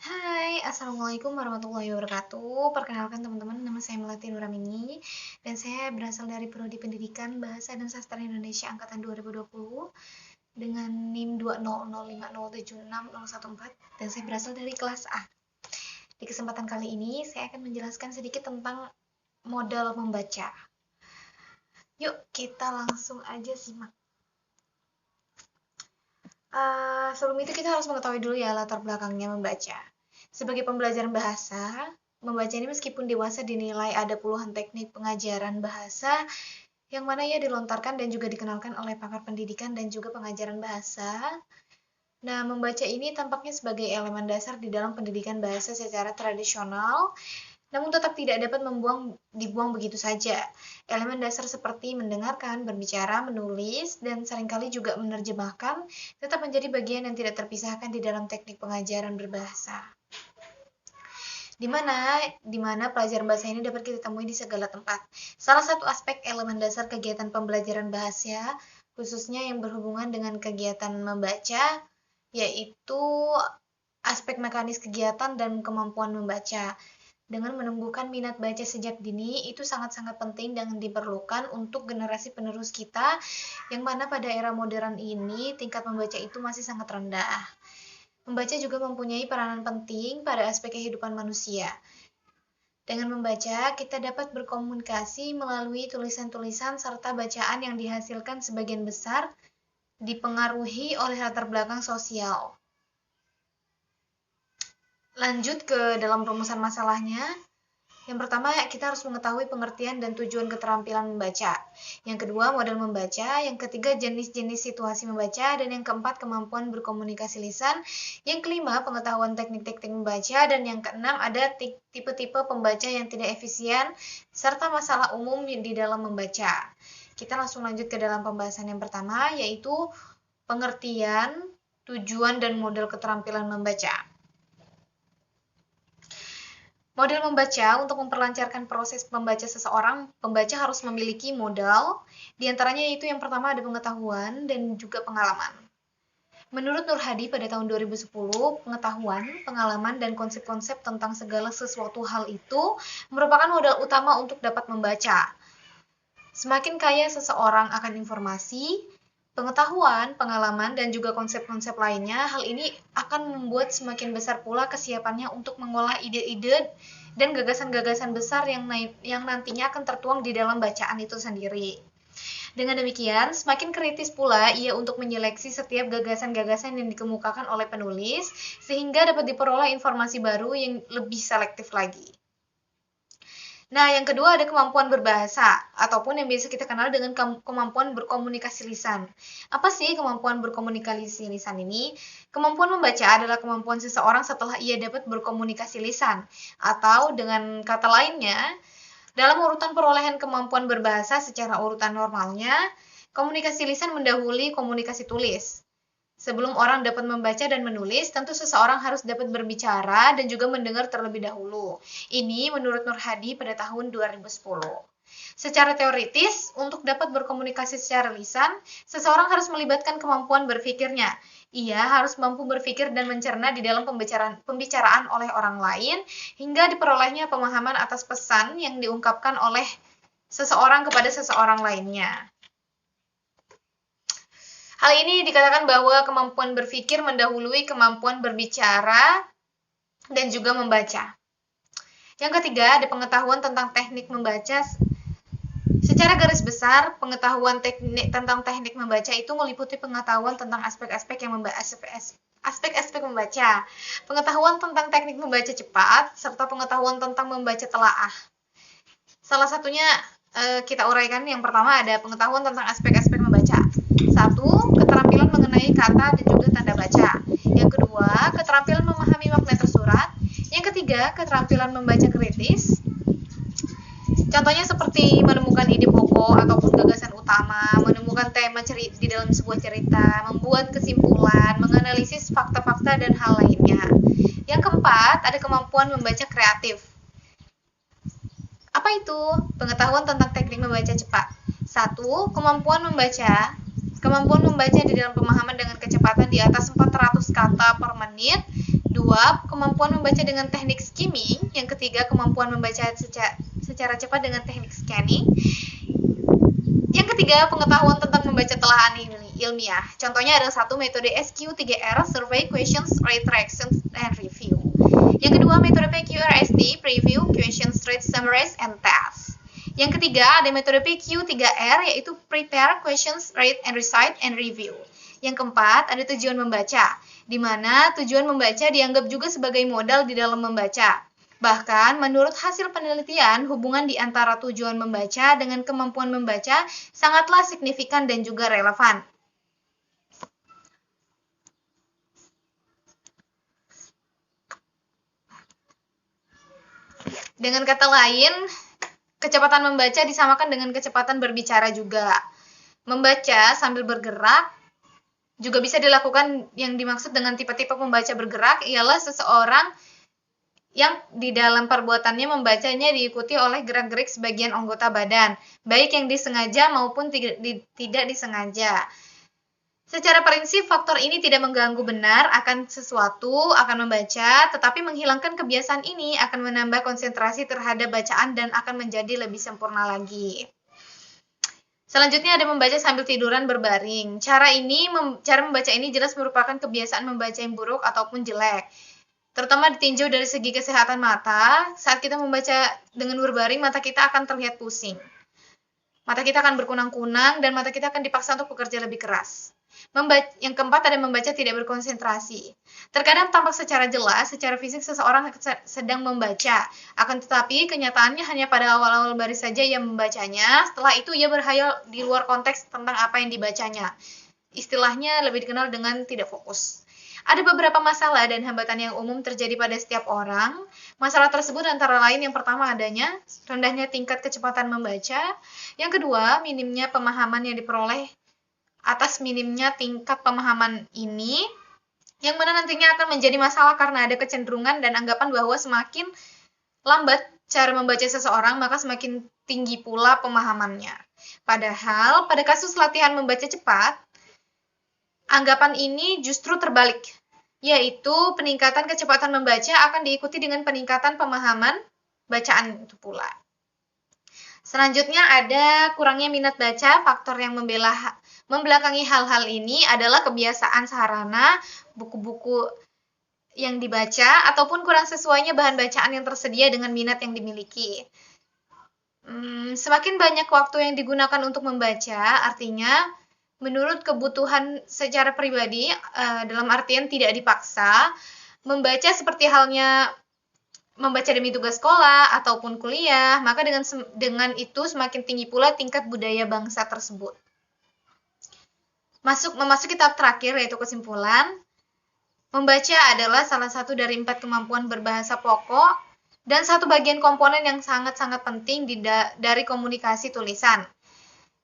Hai, Assalamualaikum warahmatullahi wabarakatuh. Perkenalkan teman-teman, nama saya Melati Nuramini dan saya berasal dari Prodi Pendidikan Bahasa dan Sastra Indonesia angkatan 2020 dengan NIM 20050766014 dan saya berasal dari kelas A. Di kesempatan kali ini saya akan menjelaskan sedikit tentang modal membaca. Yuk, kita langsung aja simak. Sebelum itu kita harus mengetahui dulu ya latar belakangnya membaca. Sebagai pembelajaran bahasa, membaca ini meskipun dewasa dinilai ada puluhan teknik pengajaran bahasa yang mana ia dilontarkan dan juga dikenalkan oleh pakar pendidikan dan juga pengajaran bahasa. Nah, membaca ini tampaknya sebagai elemen dasar di dalam pendidikan bahasa secara tradisional, namun tetap tidak dapat dibuang begitu saja. Elemen dasar seperti mendengarkan, berbicara, menulis, dan seringkali juga menerjemahkan tetap menjadi bagian yang tidak terpisahkan di dalam teknik pengajaran berbahasa. Di mana pelajaran bahasa ini dapat kita temui di segala tempat. Salah satu aspek elemen dasar kegiatan pembelajaran bahasa, khususnya yang berhubungan dengan kegiatan membaca, yaitu aspek mekanis kegiatan dan kemampuan membaca. Dengan menumbuhkan minat baca sejak dini, itu sangat-sangat penting dan diperlukan untuk generasi penerus kita, yang mana pada era modern ini tingkat membaca itu masih sangat rendah. Membaca juga mempunyai peranan penting pada aspek kehidupan manusia. Dengan membaca, kita dapat berkomunikasi melalui tulisan-tulisan serta bacaan yang dihasilkan sebagian besar dipengaruhi oleh latar belakang sosial. Lanjut ke dalam rumusan masalahnya. Yang pertama, kita harus mengetahui pengertian dan tujuan keterampilan membaca. Yang kedua, model membaca. Yang ketiga, jenis-jenis situasi membaca. Dan yang keempat, kemampuan berkomunikasi lisan. Yang kelima, pengetahuan teknik-teknik membaca. Dan yang keenam, ada tipe-tipe pembaca yang tidak efisien, serta masalah umum di dalam membaca. Kita langsung lanjut ke dalam pembahasan yang pertama, yaitu pengertian, tujuan, dan model keterampilan membaca. Model membaca untuk memperlancarkan proses membaca seseorang, pembaca harus memiliki modal, diantaranya yaitu yang pertama ada pengetahuan dan juga pengalaman. Menurut Nur Hadi pada tahun 2010, pengetahuan, pengalaman, dan konsep-konsep tentang segala sesuatu hal itu merupakan modal utama untuk dapat membaca. Semakin kaya seseorang akan informasi, pengetahuan, pengalaman, dan juga konsep-konsep lainnya, hal ini akan membuat semakin besar pula kesiapannya untuk mengolah ide-ide dan gagasan-gagasan besar yang nantinya akan tertuang di dalam bacaan itu sendiri. Dengan demikian, semakin kritis pula ia untuk menyeleksi setiap gagasan-gagasan yang dikemukakan oleh penulis, sehingga dapat diperoleh informasi baru yang lebih selektif lagi. Nah, yang kedua ada kemampuan berbahasa, ataupun yang biasa kita kenal dengan kemampuan berkomunikasi lisan. Apa sih kemampuan berkomunikasi lisan ini? Kemampuan membaca adalah kemampuan seseorang setelah ia dapat berkomunikasi lisan. Atau dengan kata lainnya, dalam urutan perolehan kemampuan berbahasa secara urutan normalnya, komunikasi lisan mendahului komunikasi tulis. Sebelum orang dapat membaca dan menulis, tentu seseorang harus dapat berbicara dan juga mendengar terlebih dahulu. Ini menurut Nur Hadi pada tahun 2010. Secara teoritis, untuk dapat berkomunikasi secara lisan, seseorang harus melibatkan kemampuan berpikirnya. Ia harus mampu berpikir dan mencerna di dalam pembicaraan oleh orang lain, hingga diperolehnya pemahaman atas pesan yang diungkapkan oleh seseorang kepada seseorang lainnya. Hal ini dikatakan bahwa kemampuan berpikir mendahului kemampuan berbicara dan juga membaca. Yang ketiga, ada pengetahuan tentang teknik membaca. Secara garis besar, pengetahuan tentang teknik membaca itu meliputi pengetahuan tentang aspek-aspek membaca, pengetahuan tentang teknik membaca cepat, serta pengetahuan tentang membaca telaah. Salah satunya kita uraikan. Yang pertama ada pengetahuan tentang aspek-aspek membaca. 1. Keterampilan mengenai kata dan juga tanda baca. Yang kedua, keterampilan memahami makna tersurat. Yang ketiga, keterampilan membaca kritis. Contohnya seperti menemukan ide pokok ataupun gagasan utama, menemukan tema di dalam sebuah cerita, membuat kesimpulan, menganalisis fakta-fakta dan hal lainnya. Yang keempat, ada kemampuan membaca kreatif. Apa itu? Pengetahuan tentang teknik membaca cepat. 1. Kemampuan membaca di dalam pemahaman dengan kecepatan di atas 400 kata per menit Dua, kemampuan membaca dengan teknik skimming. Yang ketiga, kemampuan membaca secara cepat dengan teknik scanning. Yang ketiga, pengetahuan tentang membaca telahan ilmiah. Contohnya ada satu, metode SQ3R, Survey, Questions, Retractions, and Review. Yang kedua, metode PQRST, Preview, Questions, Read, Summarize, and Task. Yang ketiga, ada metode PQ3R, yaitu Prepare, Questions, Read, and Recite, and Review. Yang keempat, ada tujuan membaca, di mana tujuan membaca dianggap juga sebagai modal di dalam membaca. Bahkan, menurut hasil penelitian, hubungan di antara tujuan membaca dengan kemampuan membaca sangatlah signifikan dan juga relevan. Dengan kata lain, kecepatan membaca disamakan dengan kecepatan berbicara juga. Membaca sambil bergerak juga bisa dilakukan. Yang dimaksud dengan tipe-tipe pembaca bergerak ialah seseorang yang di dalam perbuatannya membacanya diikuti oleh gerak-gerik sebagian anggota badan, baik yang disengaja maupun tidak disengaja. Secara prinsip, faktor ini tidak mengganggu benar akan sesuatu, akan membaca, tetapi menghilangkan kebiasaan ini akan menambah konsentrasi terhadap bacaan dan akan menjadi lebih sempurna lagi. Selanjutnya ada membaca sambil tiduran berbaring. Cara membaca ini jelas merupakan kebiasaan membaca yang buruk ataupun jelek. Terutama ditinjau dari segi kesehatan mata, saat kita membaca dengan berbaring, mata kita akan terlihat pusing. Mata kita akan berkunang-kunang dan mata kita akan dipaksa untuk bekerja lebih keras. Yang keempat ada membaca tidak berkonsentrasi. Terkadang tampak secara jelas, secara fisik seseorang sedang membaca, akan tetapi kenyataannya hanya pada awal-awal baris saja ia membacanya, setelah itu ia berhayal di luar konteks tentang apa yang dibacanya. Istilahnya lebih dikenal dengan tidak fokus. Ada beberapa masalah dan hambatan yang umum terjadi pada setiap orang. Masalah tersebut antara lain yang pertama adanya rendahnya tingkat kecepatan membaca. Yang kedua, minimnya pemahaman yang diperoleh atas minimnya tingkat pemahaman ini, yang mana nantinya akan menjadi masalah karena ada kecenderungan dan anggapan bahwa semakin lambat cara membaca seseorang, maka semakin tinggi pula pemahamannya. Padahal, pada kasus latihan membaca cepat, anggapan ini justru terbalik, yaitu peningkatan kecepatan membaca akan diikuti dengan peningkatan pemahaman bacaan itu pula. Selanjutnya ada kurangnya minat baca. Faktor yang membelakangi hal-hal ini adalah kebiasaan sarana, buku-buku yang dibaca, ataupun kurang sesuainya bahan bacaan yang tersedia dengan minat yang dimiliki. Semakin banyak waktu yang digunakan untuk membaca, artinya menurut kebutuhan secara pribadi, dalam artian tidak dipaksa, membaca seperti halnya membaca demi tugas sekolah ataupun kuliah, maka dengan itu semakin tinggi pula tingkat budaya bangsa tersebut. Memasuki tahap terakhir, yaitu kesimpulan. Membaca adalah salah satu dari 4 kemampuan berbahasa pokok dan satu bagian komponen yang sangat-sangat penting dari komunikasi tulisan.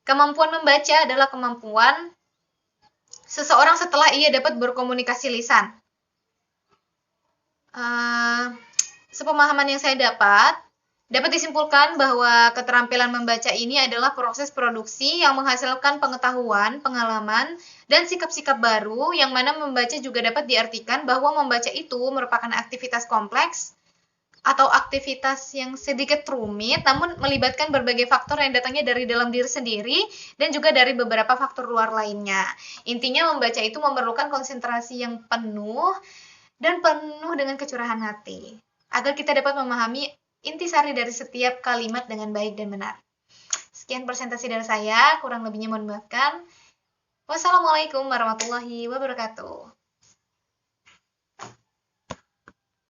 Kemampuan membaca adalah kemampuan seseorang setelah ia dapat berkomunikasi lisan. Sepemahaman yang saya dapat disimpulkan bahwa keterampilan membaca ini adalah proses produksi yang menghasilkan pengetahuan, pengalaman, dan sikap-sikap baru, yang mana membaca juga dapat diartikan bahwa membaca itu merupakan aktivitas kompleks atau aktivitas yang sedikit rumit, namun melibatkan berbagai faktor yang datangnya dari dalam diri sendiri dan juga dari beberapa faktor luar lainnya. Intinya membaca itu memerlukan konsentrasi yang penuh dan penuh dengan kecurahan hati, agar kita dapat memahami intisari dari setiap kalimat dengan baik dan benar. Sekian presentasi dari saya, kurang lebihnya mohon dimaafkan. Wassalamualaikum warahmatullahi wabarakatuh.